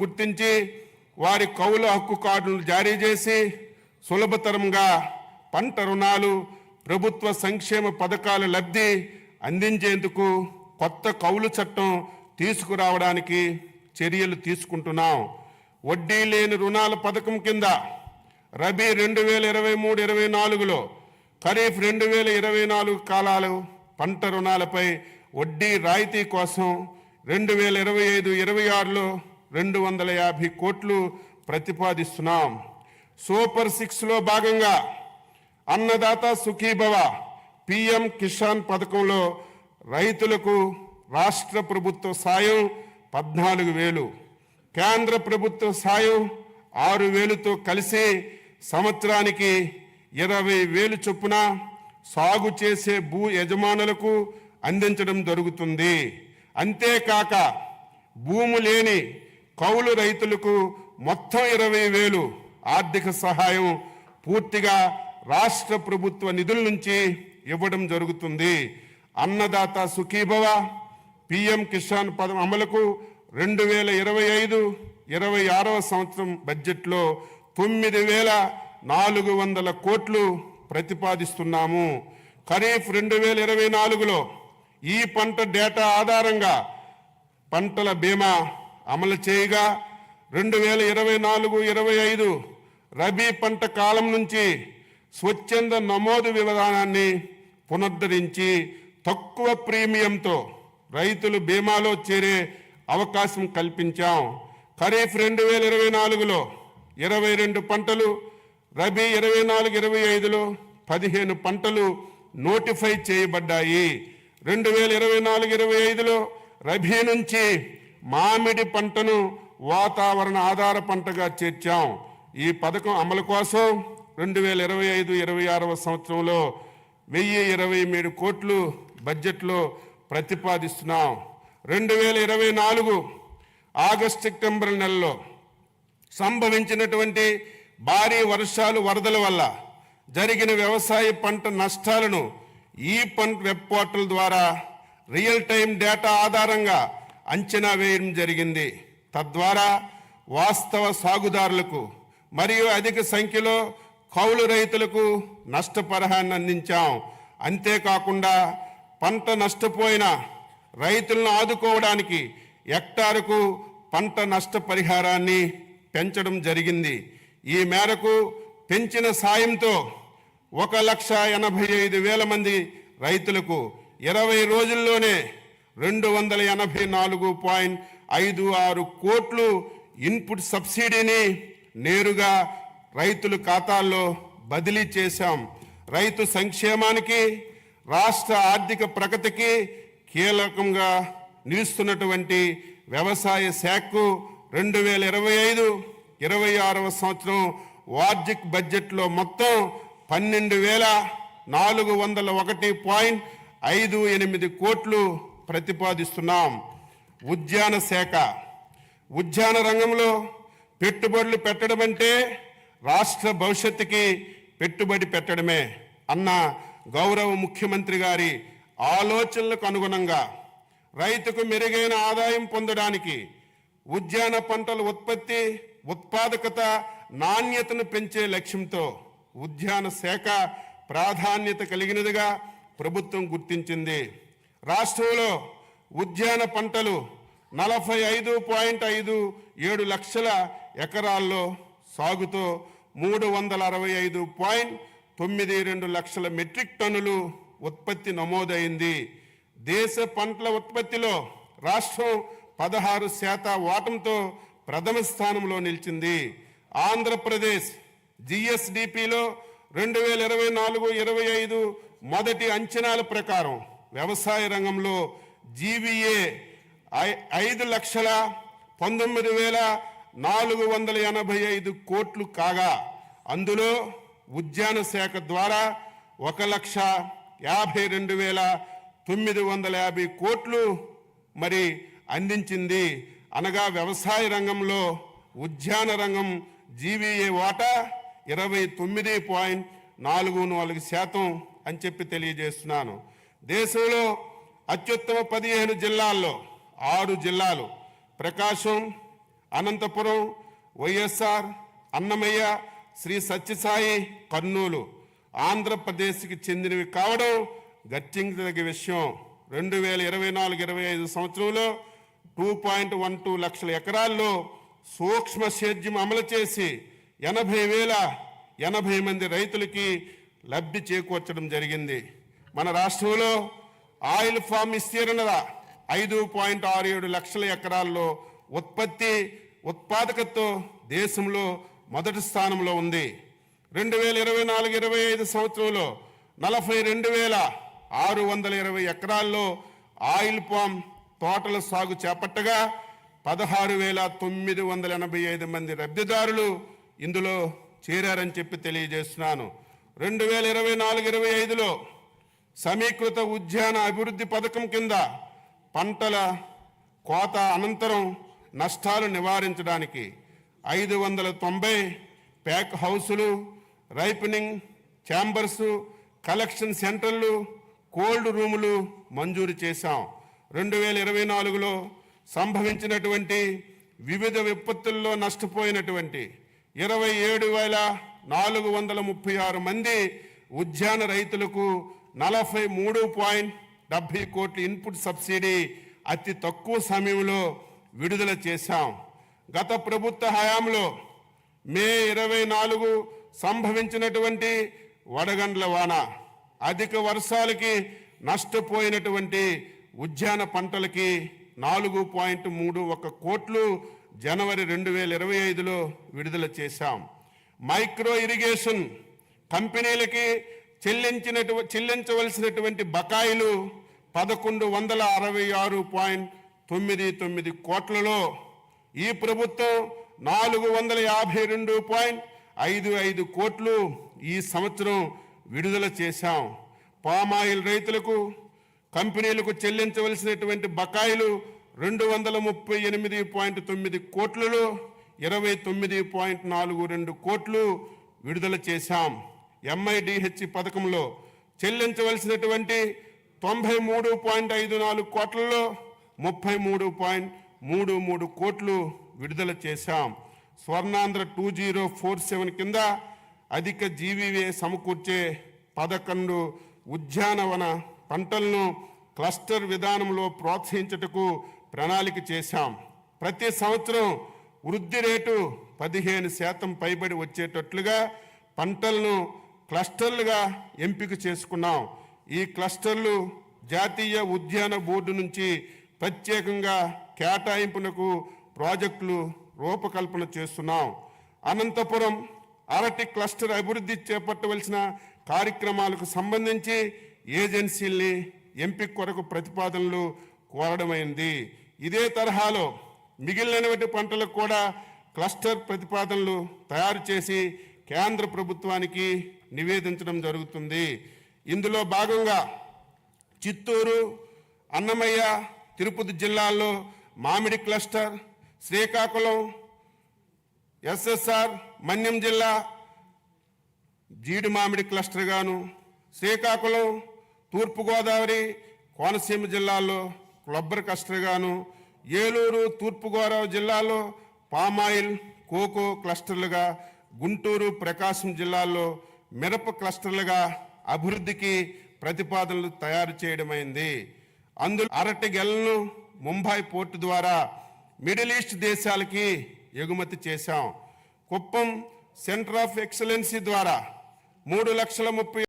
గుర్తించి వారి కౌలు హక్కు కార్డులు జారీ చేసి సులభతరంగా పంట రుణాలు, ప్రభుత్వ సంక్షేమ పథకాల లబ్ధి అందించేందుకు కొత్త కౌలు చట్టం తీసుకురావడానికి చర్యలు తీసుకుంటున్నాం. వడ్డీ లేని రుణాల పథకం కింద రబీ 2023-24లో, ఖరీఫ్ 2024 కాలాలు పంట రుణాలపై వడ్డీ రాయితీ కోసం 2025-26లో 250 కోట్లు ప్రతిపాదిస్తున్నాం. సూపర్ 6లో భాగంగా అన్నదాత సుఖీభవ పిఎం కిసాన్ పథకంలో రైతులకు రాష్ట్ర ప్రభుత్వ సాయం 14,000, కేంద్ర ప్రభుత్వ సాయం 6,000తో కలిసి సంవత్సరానికి 20,000 చొప్పున సాగు చేసే భూ యజమానులకు అందించడం జరుగుతుంది. అంతేకాక భూము లేని కౌలు రైతులకు మొత్తం 20,000 ఆర్థిక సహాయం పూర్తిగా రాష్ట్ర ప్రభుత్వ నిధుల నుంచి ఇవ్వడం జరుగుతుంది. అన్నదాత సుఖీభవ పిఎం కిసాన్ పథకం అమలుకు 2025-26 సంవత్సరం బడ్జెట్లో 9,400 కోట్లు ప్రతిపాదిస్తున్నాము. ఖరీఫ్ 2024లో ఈ పంట డేటా ఆధారంగా పంటల బీమా అమలు చేయగా 2024-25 రబీ పంట కాలం నుంచి స్వచ్ఛంద నమోదు విధానాన్ని పునరుద్ధరించి తక్కువ ప్రీమియంతో రైతులు బీమాలో చేరే అవకాశం కల్పించాం. ఖరీఫ్ 2024లో 22 పంటలు, రబీ 24-25లో 15 పంటలు నోటిఫై చేయబడ్డాయి. 2024-25లో రబీ నుంచి మామిడి పంటను వాతావరణ ఆధార పంటగా చేర్చాం. ఈ పథకం అమలు కోసం 2025-26 సంవత్సరంలో 1,023 కోట్లు బడ్జెట్లో ప్రతిపాదిస్తున్నాం. 2024 ఆగస్టు సెప్టెంబర్ నెలలో సంభవించినటువంటి భారీ వర్షాలు, వరదల వల్ల జరిగిన వ్యవసాయ పంట నష్టాలను ఈ పంట వెబ్ పోర్టల్ ద్వారా రియల్ టైం డేటా ఆధారంగా అంచనా వేయడం జరిగింది. తద్వారా వాస్తవ సాగుదారులకు మరియు అధిక సంఖ్యలో కౌలు రైతులకు నష్టపరిహారాన్ని అందించాం. అంతేకాకుండా పంట నష్టపోయిన రైతులను ఆదుకోవడానికి హెక్టారుకు పంట నష్టపరిహారాన్ని పెంచడం జరిగింది. ఈ మేరకు పెంచిన సాయంతో 1,85,000 మంది రైతులకు 20 రోజుల్లోనే 284.56 కోట్లు ఇన్పుట్ సబ్సిడీని నేరుగా రైతుల ఖాతాల్లో బదిలీ చేశాం. రైతు సంక్షేమానికి, రాష్ట్ర ఆర్థిక ప్రగతికి కీలకంగా నిలుస్తున్నటువంటి వ్యవసాయ శాఖకు 2025-26 సంవత్సరం వార్షిక బడ్జెట్లో మొత్తం 12,401.58 కోట్లు ప్రతిపాదిస్తున్నాం. ఉద్యాన శాఖ, ఉద్యాన రంగంలో పెట్టుబడులు పెట్టడం అంటే రాష్ట్ర భవిష్యత్తుకి పెట్టుబడి పెట్టడమే అన్న గౌరవ ముఖ్యమంత్రి గారి ఆలోచనలకు అనుగుణంగా రైతుకు మెరుగైన ఆదాయం పొందడానికి ఉద్యాన పంటల ఉత్పత్తి, ఉత్పాదకత, నాణ్యతను పెంచే లక్ష్యంతో ఉద్యాన శాఖ ప్రాధాన్యత కలిగినదిగా ప్రభుత్వం గుర్తించింది. రాష్ట్రంలో ఉద్యాన పంటలు 45.57 లక్షల ఎకరాల్లో సాగుతో 365.92 లక్షల మెట్రిక్ టన్నులు ఉత్పత్తి నమోదైంది. దేశ పంటల ఉత్పత్తిలో రాష్ట్రం 16% వాటంతో ప్రథమ స్థానంలో నిలిచింది. ఆంధ్రప్రదేశ్ జిఎస్డిపిలో 2024-25 మొదటి అంచనాల ప్రకారం వ్యవసాయ రంగంలో జీవీఏ 5,19,485 కోట్లు కాగా అందులో ఉద్యాన శాఖ ద్వారా 1,52,950 కోట్లు మరి అందించింది. అనగా వ్యవసాయ రంగంలో ఉద్యాన రంగం జీవీఏ వాటా 29.44% అని చెప్పి తెలియజేస్తున్నాను. దేశంలో అత్యుత్తమ 15 జిల్లాల్లో 6 జిల్లాలు ప్రకాశం, అనంతపురం, వైఎస్ఆర్, అన్నమయ్య, శ్రీ సత్యసాయి, కర్నూలు ఆంధ్రప్రదేశ్కి చెందినవి కావడం గర్తించదగ్గ విషయం. 2024-25 సంవత్సరంలో 2.12 లక్షల ఎకరాల్లో సూక్ష్మ సేద్యం అమలు చేసి 80,080 మంది రైతులకి లబ్ధి చేకూర్చడం జరిగింది. మన రాష్ట్రంలో ఆయిల్ ఫామ్ విస్తీర్ణత 5.67 లక్షల ఎకరాల్లో ఉత్పాదకతతో దేశంలో మొదటి స్థానంలో ఉంది. 2024-25 సంవత్సరంలో 42,620 ఎకరాల్లో ఆయిల్ పామ్ తోటల సాగు చేపట్టగా 16,985 మంది లబ్ధిదారులు ఇందులో చేరారని చెప్పి తెలియజేస్తున్నాను. 2024-25లో సమీకృత ఉద్యాన అభివృద్ధి పథకం కింద పంటల కోత అనంతరం నష్టాలు నివారించడానికి 590 ప్యాక్ హౌసులు, రైపనింగ్ ఛాంబర్సు, కలెక్షన్ సెంటర్లు, కోల్డ్ రూములు మంజూరు చేశాం. 2024లో సంభవించినటువంటి వివిధ విపత్తుల్లో నష్టపోయినటువంటి 27,436 మంది ఉద్యాన రైతులకు 43.70 కోట్ల ఇన్పుట్ సబ్సిడీ అతి తక్కువ సమయంలో విడుదల చేశాం. గత ప్రభుత్వ హయాంలో మే 24 సంభవించినటువంటి వడగండ్ల వాన, అధిక వర్షాలకి నష్టపోయినటువంటి ఉద్యాన పంటలకి 4.31 కోట్లు జనవరి 2025లో విడుదల చేశాం. మైక్రో ఇరిగేషన్ కంపెనీలకి చెల్లించవలసినటువంటి బకాయిలు 1,166.99 కోట్లలో ఈ ప్రభుత్వం 452.55 కోట్లు ఈ సంవత్సరం విడుదల చేశాం. పామాయిల్ రైతులకు కంపెనీలకు చెల్లించవలసినటువంటి బకాయిలు 238.9 కోట్లలో 29.42 కోట్లు విడుదల చేశాం. MIDH పథకంలో చెల్లించవలసినటువంటి 93.54 కోట్లలో 33.33 కోట్లు విడుదల చేశాం. స్వర్ణాంధ్ర 2047 కింద అధిక జీవీవే సమకూర్చే 11 ఉద్యానవన పంటలను క్లస్టర్ విధానంలో ప్రోత్సహించుటకు ప్రణాళిక చేశాం. ప్రతి సంవత్సరం వృద్ధి రేటు 15% పైబడి వచ్చేటట్లుగా పంటలను క్లస్టర్లుగా ఎంపిక చేసుకున్నాం. ఈ క్లస్టర్లు జాతీయ ఉద్యాన బోర్డు నుంచి ప్రత్యేకంగా కేటాయింపునకు ప్రాజెక్టులు రూపకల్పన చేస్తున్నాం. అనంతపురం అరటి క్లస్టర్ అభివృద్ధి చేపట్టవలసిన కార్యక్రమాలకు సంబంధించి ఏజెన్సీల్ని ఎంపిక కొరకు ప్రతిపాదనలు కోరడమైంది. ఇదే తరహాలో మిగిలినటువంటి పంటలకు కూడా క్లస్టర్ ప్రతిపాదనలు తయారు చేసి కేంద్ర ప్రభుత్వానికి నివేదించడం జరుగుతుంది. ఇందులో భాగంగా చిత్తూరు, అన్నమయ్య, తిరుపతి జిల్లాల్లో మామిడి క్లస్టర్, శ్రీకాకుళం, SSR, మన్యం జిల్లా జీడి మామిడి క్లస్టర్ గాను, శ్రీకాకుళం, తూర్పుగోదావరి, కోనసీమ జిల్లాల్లో క్లబ్బర్ క్లస్టర్ గాను, ఏలూరు, తూర్పుగోదావరి జిల్లాలో పామాయిల్, కోకో క్లస్టర్లుగా, గుంటూరు, ప్రకాశం జిల్లాల్లో మిరప క్లస్టర్లుగా అభివృద్ధికి ప్రతిపాదనలు తయారు చేయడమైంది. అందులో అరటి గెలను ముంబై పోర్టు ద్వారా మిడిల్ ఈస్ట్ దేశాలకి ఎగుమతి చేశాం. కుప్పం సెంటర్ ఆఫ్ ఎక్సలెన్సీ ద్వారా 3,30,000